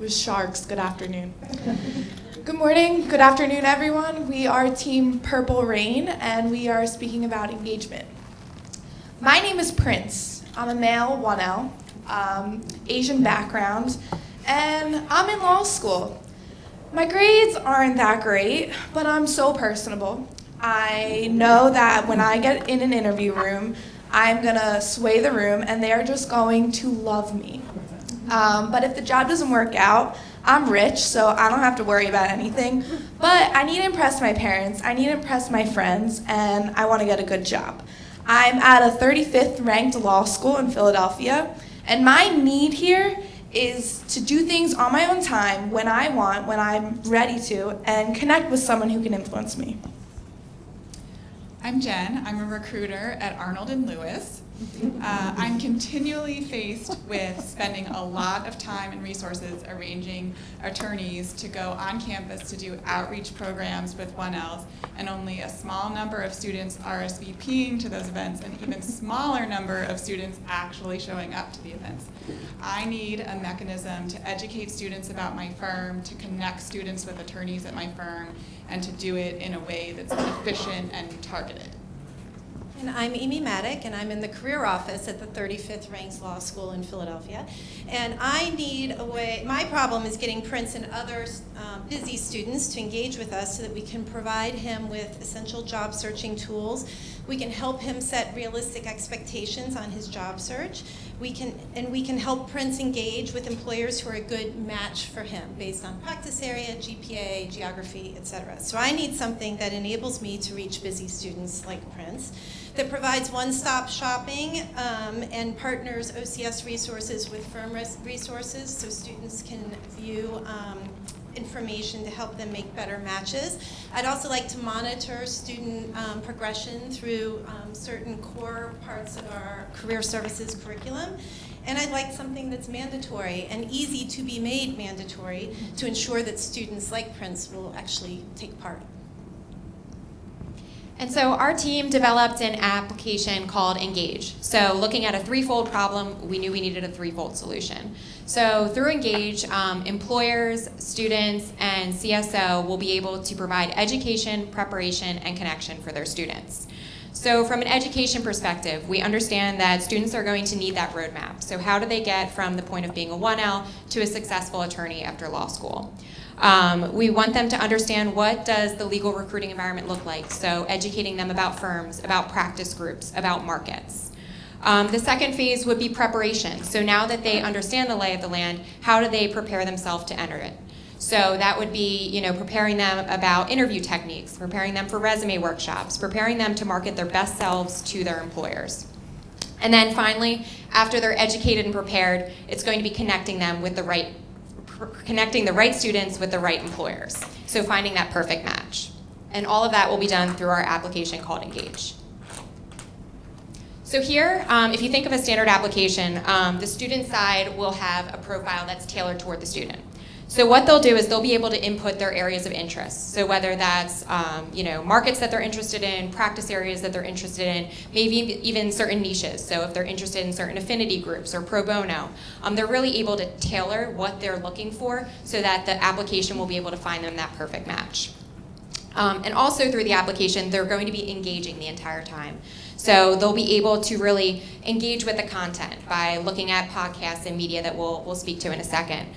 With sharks, good afternoon. Good morning, good afternoon, everyone. We are Team Purple Rain, and we are speaking about engagement. My name is Prince. I'm a male 1L, Asian background, and I'm in law school. My grades aren't that great, but I'm so personable. I know that when I get in an interview room, I'm gonna sway the room, and they are just going to love me. But if the job doesn't work out, I'm rich, so I don't have to worry about anything. But I need to impress my parents, I need to impress my friends, and I want to get a good job. I'm at a 35th ranked law school in Philadelphia, and my need here is to do things on my own time, when I want, when I'm ready to, and connect with someone who can influence me. I'm Jen. I'm a recruiter at Arnold & Lewis. I'm continually faced with spending a lot of time and resources arranging attorneys to go on campus to do outreach programs with 1Ls, and only a small number of students RSVPing to those events, and even smaller number of students actually showing up to the events. I need a mechanism to educate students about my firm, to connect students with attorneys at my firm, and to do it in a way that's efficient and targeted. And I'm Amy Maddock, and I'm in the career office at the 35th Ranked Law School in Philadelphia. And I need a way, my problem is getting Prince and other busy students to engage with us so that we can provide him with essential job searching tools. We can help him set realistic expectations on his job search. We can help Prince engage with employers who are a good match for him based on practice area, GPA, geography, etc. So I need something that enables me to reach busy students like Prince, that provides one-stop shopping and partners OCS resources with firm resources so students can view information to help them make better matches. I'd also like to monitor student progression through certain core parts of our career services curriculum. And I'd like something that's mandatory and easy to be made mandatory to ensure that students like Prince will actually take part. And so our team developed an application called Engage. So looking at a threefold problem, we knew we needed a threefold solution. So through Engage, employers, students, and CSO will be able to provide education, preparation, and connection for their students. So from an education perspective, we understand that students are going to need that roadmap. So how do they get from the point of being a 1L to a successful attorney after law school? We want them to understand what does the legal recruiting environment look like, so educating them about firms, about practice groups, about markets. The second phase would be preparation. So now that they understand the lay of the land, how do they prepare themselves to enter it? So that would be, preparing them about interview techniques, preparing them for resume workshops, preparing them to market their best selves to their employers. And then finally, after they're educated and prepared, it's going to be connecting the right students with the right employers. So finding that perfect match. And all of that will be done through our application called Engage. So here, if you think of a standard application, the student side will have a profile that's tailored toward the student. So what they'll do is they'll be able to input their areas of interest. So whether that's markets that they're interested in, practice areas that they're interested in, maybe even certain niches. So if they're interested in certain affinity groups or pro bono, they're really able to tailor what they're looking for so that the application will be able to find them that perfect match. And also through the application, they're going to be engaging the entire time. So they'll be able to really engage with the content by looking at podcasts and media that we'll speak to in a second.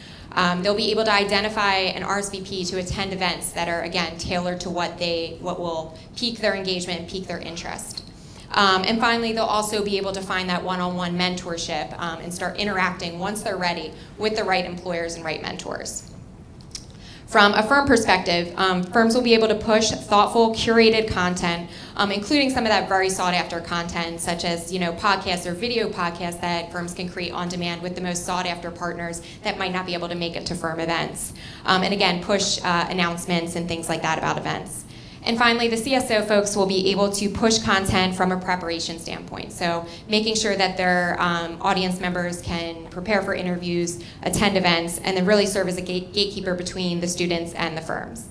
They'll be able to identify an RSVP to attend events that are, again, tailored to what will pique their engagement, pique their interest. And finally, they'll also be able to find that one-on-one mentorship and start interacting once they're ready with the right employers and right mentors. From a firm perspective, firms will be able to push thoughtful, curated content, including some of that very sought-after content, such as podcasts or video podcasts that firms can create on demand with the most sought-after partners that might not be able to make it to firm events. And again, push announcements and things like that about events. And finally, the CSO folks will be able to push content from a preparation standpoint. So making sure that their audience members can prepare for interviews, attend events, and then really serve as a gatekeeper between the students and the firms.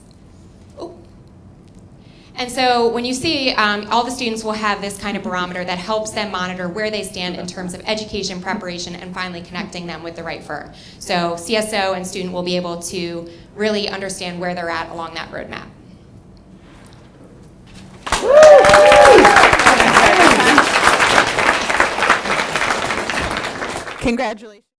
And so when you see, all the students will have this kind of barometer that helps them monitor where they stand in terms of education, preparation, and finally connecting them with the right firm. So CSO and student will be able to really understand where they're at along that roadmap. Congratulations.